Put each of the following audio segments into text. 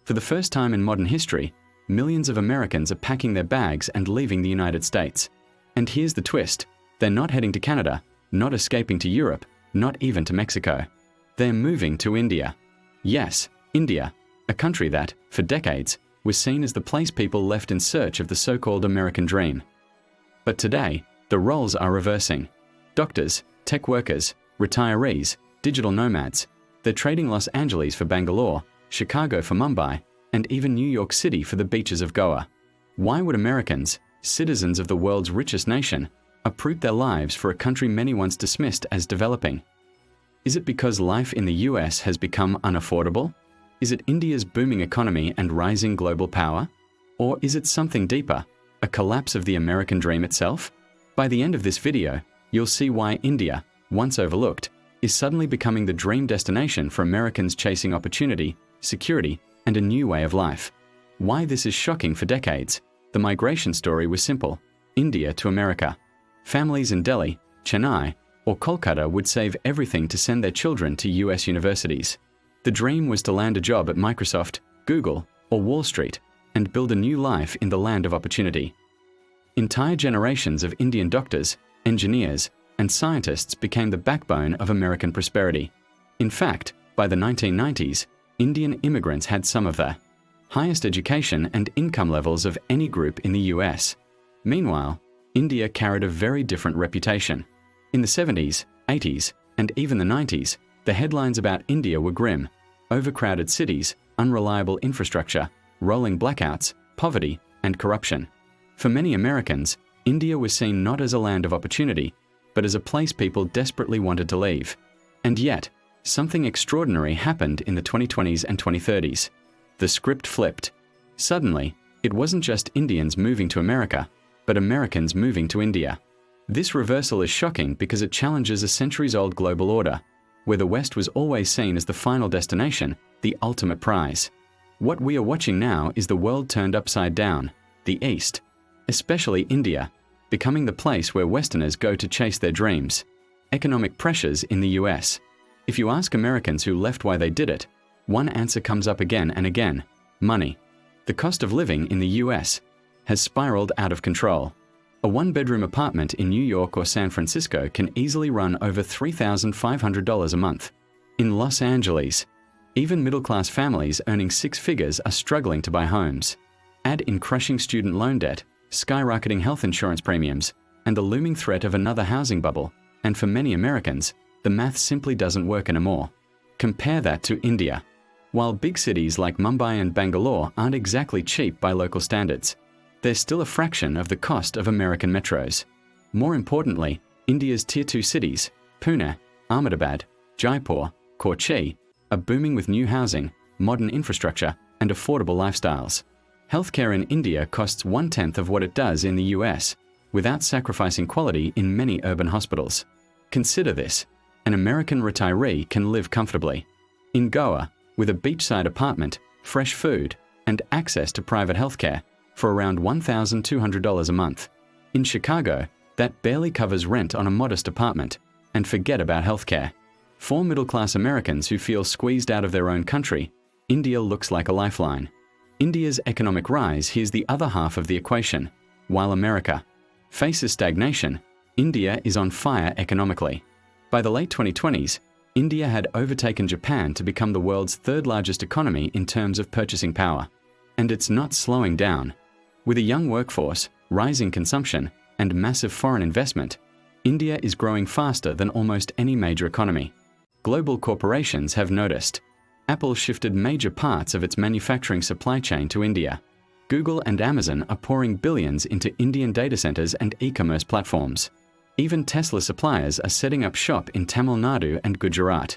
For the first time in modern history, millions of Americans are packing their bags and leaving the United States. And here's the twist. They're not heading to Canada, not escaping to Europe, not even to Mexico. They're moving to India. Yes, India, a country that, for decades, was seen as the place people left in search of the so-called American dream. But today, the roles are reversing. Doctors, tech workers, retirees, digital nomads, they're trading Los Angeles for Bangalore, Chicago for Mumbai, and even New York City for the beaches of Goa. Why would Americans, citizens of the world's richest nation, uproot their lives for a country many once dismissed as developing? Is it because life in the US has become unaffordable? Is it India's booming economy and rising global power? Or is it something deeper, a collapse of the American dream itself? By the end of this video, you'll see why India, once overlooked, is suddenly becoming the dream destination for Americans chasing opportunity, security, and a new way of life. Why this is shocking for decades. The migration story was simple: India to America. Families in Delhi, Chennai, or Kolkata would save everything to send their children to US universities. The dream was to land a job at Microsoft, Google, or Wall Street and build a new life in the land of opportunity. Entire generations of Indian doctors, engineers, and scientists became the backbone of American prosperity. In fact, by the 1990s, Indian immigrants had some of the highest education and income levels of any group in the US. Meanwhile, India carried a very different reputation. In the 70s, 80s, and even the 90s, the headlines about India were grim: overcrowded cities, unreliable infrastructure, rolling blackouts, poverty, and corruption. For many Americans, India was seen not as a land of opportunity, but as a place people desperately wanted to leave. And yet, something extraordinary happened in the 2020s and 2030s. The script flipped. Suddenly, it wasn't just Indians moving to America, but Americans moving to India. This reversal is shocking because it challenges a centuries-old global order, where the West was always seen as the final destination, the ultimate prize. What we are watching now is the world turned upside down, the East, especially India, becoming the place where Westerners go to chase their dreams. Economic pressures in the US. If you ask Americans who left why they did it, one answer comes up again and again: money. The cost of living in the US has spiraled out of control. A one-bedroom apartment in New York or San Francisco can easily run over $3,500 a month. In Los Angeles, even middle-class families earning six figures are struggling to buy homes. Add in crushing student loan debt, skyrocketing health insurance premiums, and the looming threat of another housing bubble, and for many Americans, the math simply doesn't work anymore. Compare that to India. While big cities like Mumbai and Bangalore aren't exactly cheap by local standards, they're still a fraction of the cost of American metros. More importantly, India's Tier 2 cities, Pune, Ahmedabad, Jaipur, Kochi, are booming with new housing, modern infrastructure, and affordable lifestyles. Healthcare in India costs 1/10 of what it does in the US, without sacrificing quality in many urban hospitals. Consider this: an American retiree can live comfortably in Goa with a beachside apartment, fresh food, and access to private healthcare for around $1,200 a month. In Chicago, that barely covers rent on a modest apartment. And forget about healthcare. For middle-class Americans who feel squeezed out of their own country, India looks like a lifeline. India's economic rise here's the other half of the equation. While America faces stagnation, India is on fire economically. By the late 2020s, India had overtaken Japan to become the world's third largest economy in terms of purchasing power. And it's not slowing down. With a young workforce, rising consumption, and massive foreign investment, India is growing faster than almost any major economy. Global corporations have noticed. Apple shifted major parts of its manufacturing supply chain to India. Google and Amazon are pouring billions into Indian data centers and e-commerce platforms. Even Tesla suppliers are setting up shop in Tamil Nadu and Gujarat.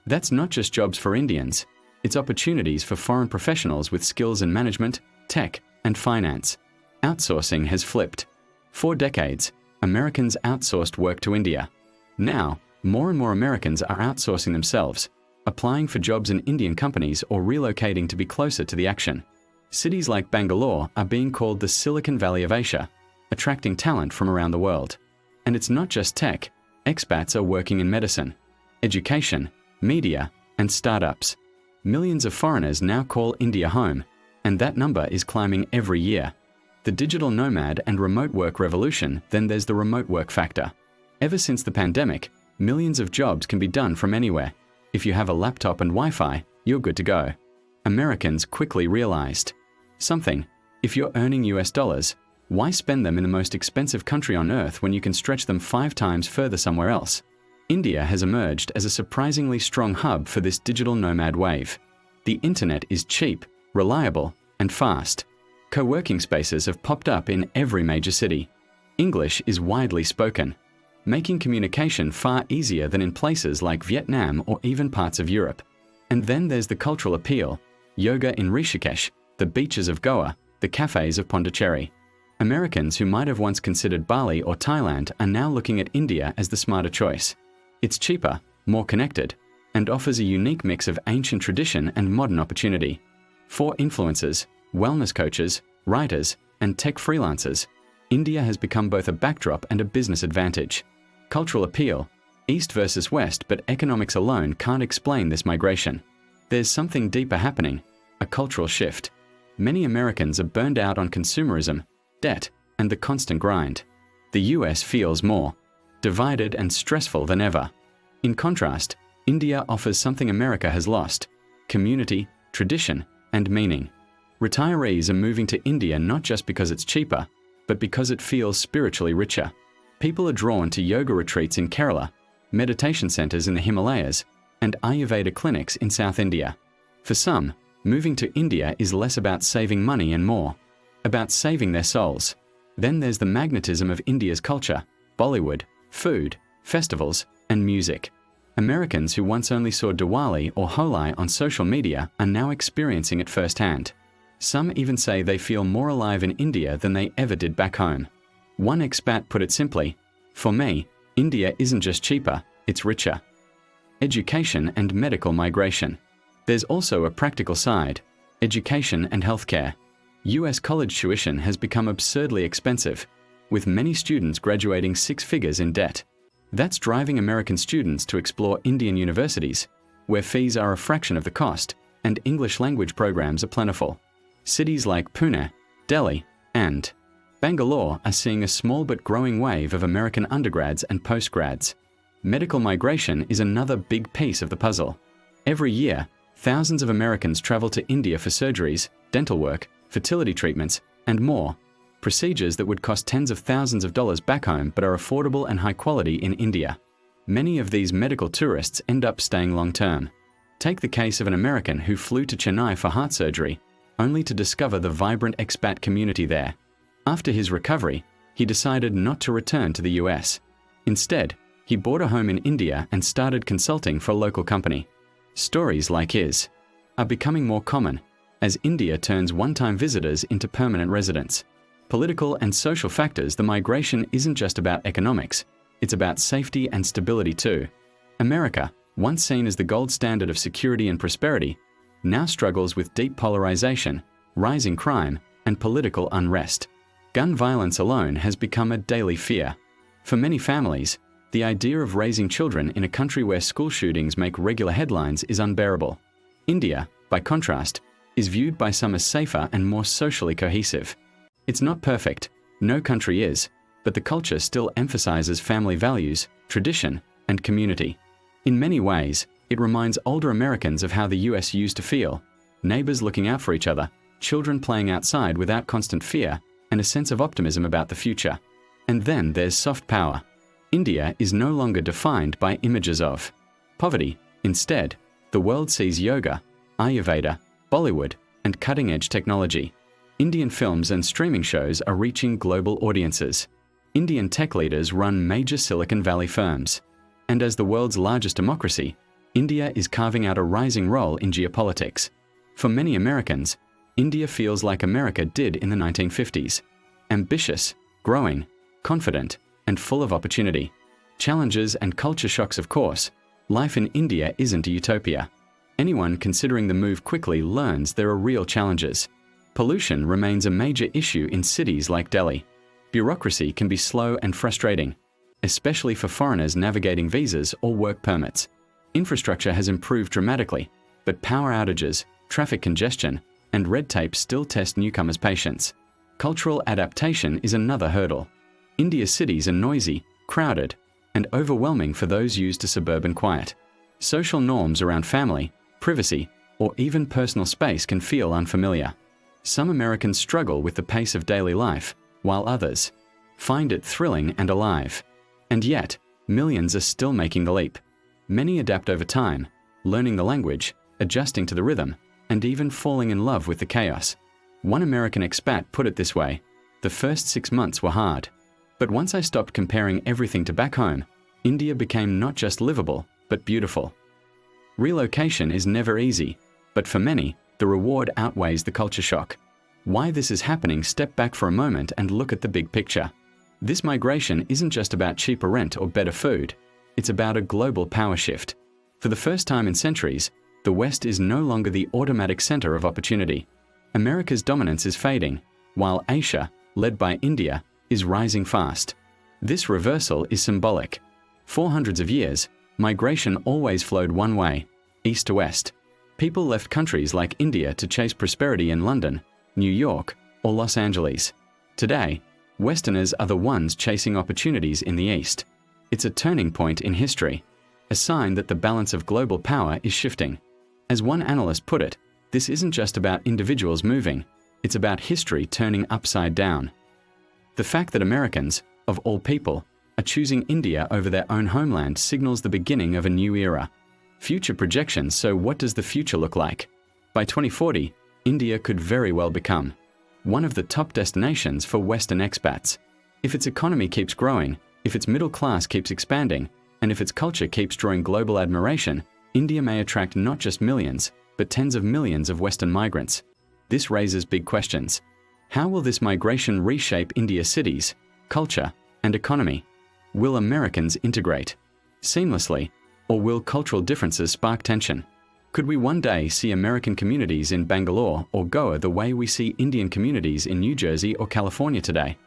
That's not just jobs for Indians, it's opportunities for foreign professionals with skills in management, tech, and finance. Outsourcing has flipped. For decades, Americans outsourced work to India. Now, more and more Americans are outsourcing themselves, applying for jobs in Indian companies or relocating to be closer to the action. Cities like Bangalore are being called the Silicon Valley of Asia, attracting talent from around the world. And it's not just tech. Expats are working in medicine, education, media, and startups. Millions of foreigners now call India home, and that number is climbing every year. The digital nomad and remote work revolution, then there's the remote work factor. Ever since the pandemic, millions of jobs can be done from anywhere. If you have a laptop and Wi-Fi, you're good to go. Americans quickly realized something. If you're earning US dollars, why spend them in the most expensive country on earth when you can stretch them 5 times further somewhere else? India has emerged as a surprisingly strong hub for this digital nomad wave. The internet is cheap, reliable, and fast. Co-working spaces have popped up in every major city. English is widely spoken, making communication far easier than in places like Vietnam or even parts of Europe. And then there's the cultural appeal: yoga in Rishikesh, the beaches of Goa, the cafes of Pondicherry. Americans who might have once considered Bali or Thailand are now looking at India as the smarter choice. It's cheaper, more connected, and offers a unique mix of ancient tradition and modern opportunity. For influencers, wellness coaches, writers, and tech freelancers, India has become both a backdrop and a business advantage. Cultural appeal: East versus West, but economics alone can't explain this migration. There's something deeper happening, a cultural shift. Many Americans are burned out on consumerism, debt, and the constant grind. The US feels more divided and stressful than ever. In contrast, India offers something America has lost: community, tradition, and meaning. Retirees are moving to India not just because it's cheaper, but because it feels spiritually richer. People are drawn to yoga retreats in Kerala, meditation centers in the Himalayas, and Ayurveda clinics in South India. For some, moving to India is less about saving money and more about saving their souls. Then there's the magnetism of India's culture: Bollywood, food, festivals, and music. Americans who once only saw Diwali or Holi on social media are now experiencing it firsthand. Some even say they feel more alive in India than they ever did back home. One expat put it simply: "For me, India isn't just cheaper, it's richer." Education and medical migration. There's also a practical side: education and healthcare. US college tuition has become absurdly expensive, with many students graduating 6 figures in debt. That's driving American students to explore Indian universities, where fees are a fraction of the cost and English language programs are plentiful. Cities like Pune, Delhi, and Bangalore are seeing a small but growing wave of American undergrads and postgrads. Medical migration is another big piece of the puzzle. Every year, thousands of Americans travel to India for surgeries, dental work, fertility treatments, and more. Procedures that would cost tens of thousands of dollars back home but are affordable and high quality in India. Many of these medical tourists end up staying long term. Take the case of an American who flew to Chennai for heart surgery, only to discover the vibrant expat community there. After his recovery, he decided not to return to the US. Instead, he bought a home in India and started consulting for a local company. Stories like his are becoming more common as India turns one-time visitors into permanent residents. Political and social factors: the migration isn't just about economics, it's about safety and stability too. America, once seen as the gold standard of security and prosperity, now struggles with deep polarization, rising crime, and political unrest. Gun violence alone has become a daily fear. For many families, the idea of raising children in a country where school shootings make regular headlines is unbearable. India, by contrast, is viewed by some as safer and more socially cohesive. It's not perfect, no country is, but the culture still emphasizes family values, tradition, and community. In many ways, it reminds older Americans of how the US used to feel: neighbors looking out for each other, children playing outside without constant fear, and a sense of optimism about the future. And then there's soft power. India is no longer defined by images of poverty. Instead, the world sees yoga, Ayurveda, Bollywood, and cutting-edge technology. Indian films and streaming shows are reaching global audiences. Indian tech leaders run major Silicon Valley firms. And as the world's largest democracy, India is carving out a rising role in geopolitics. For many Americans, India feels like America did in the 1950s: ambitious, growing, confident, and full of opportunity. Challenges and culture shocks, of course. Life in India isn't a utopia. Anyone considering the move quickly learns there are real challenges. Pollution remains a major issue in cities like Delhi. Bureaucracy can be slow and frustrating, especially for foreigners navigating visas or work permits. Infrastructure has improved dramatically, But power outages, traffic congestion, and red tape still test newcomers' patience. Cultural adaptation is another hurdle. India's cities are noisy, crowded, and overwhelming for those used to suburban quiet. Social norms around family, privacy, or even personal space can feel unfamiliar. Some Americans struggle with the pace of daily life, while others find it thrilling and alive. And yet, millions are still making the leap. Many adapt over time, learning the language, adjusting to the rhythm, and even falling in love with the chaos. One American expat put it this way: "The first 6 months were hard. But once I stopped comparing everything to back home, India became not just livable, but beautiful." Relocation is never easy, but for many, the reward outweighs the culture shock. Why this is happening? Step back for a moment and look at the big picture. This migration isn't just about cheaper rent or better food. It's about a global power shift. For the first time in centuries, the West is no longer the automatic center of opportunity. America's dominance is fading, while Asia, led by India, is rising fast. This reversal is symbolic. For hundreds of years, migration always flowed one way, east to west. People left countries like India to chase prosperity in London, New York, or Los Angeles. Today, Westerners are the ones chasing opportunities in the East. It's a turning point in history, a sign that the balance of global power is shifting. As one analyst put it, this isn't just about individuals moving, it's about history turning upside down. The fact that Americans, of all people, are choosing India over their own homeland signals the beginning of a new era. Future projections. So what does the future look like? By 2040, India could very well become one of the top destinations for Western expats. If its economy keeps growing, if its middle class keeps expanding, and if its culture keeps drawing global admiration, India may attract not just millions, but tens of millions of Western migrants. This raises big questions. How will this migration reshape India's cities, culture, and economy? Will Americans integrate seamlessly, or will cultural differences spark tension? Could we one day see American communities in Bangalore or Goa the way we see Indian communities in New Jersey or California today?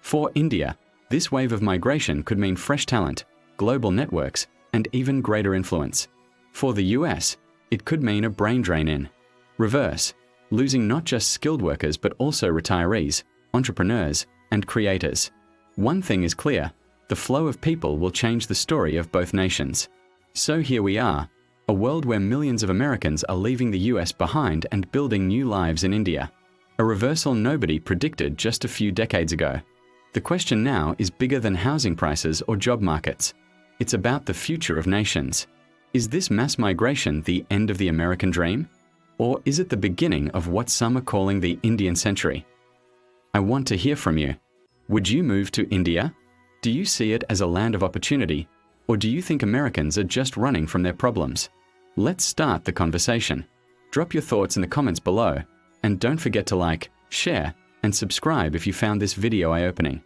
For India, this wave of migration could mean fresh talent, global networks, and even greater influence. For the US, it could mean a brain drain in reverse, losing not just skilled workers but also retirees, entrepreneurs, and creators. One thing is clear: the flow of people will change the story of both nations. So here we are, a world where millions of Americans are leaving the US behind and building new lives in India. A reversal nobody predicted just a few decades ago. The question now is bigger than housing prices or job markets. It's about the future of nations. Is this mass migration the end of the American dream? Or is it the beginning of what some are calling the Indian century? I want to hear from you. Would you move to India? Do you see it as a land of opportunity? Or do you think Americans are just running from their problems? Let's start the conversation. Drop your thoughts in the comments below, and don't forget to like, share, and subscribe if you found this video eye-opening.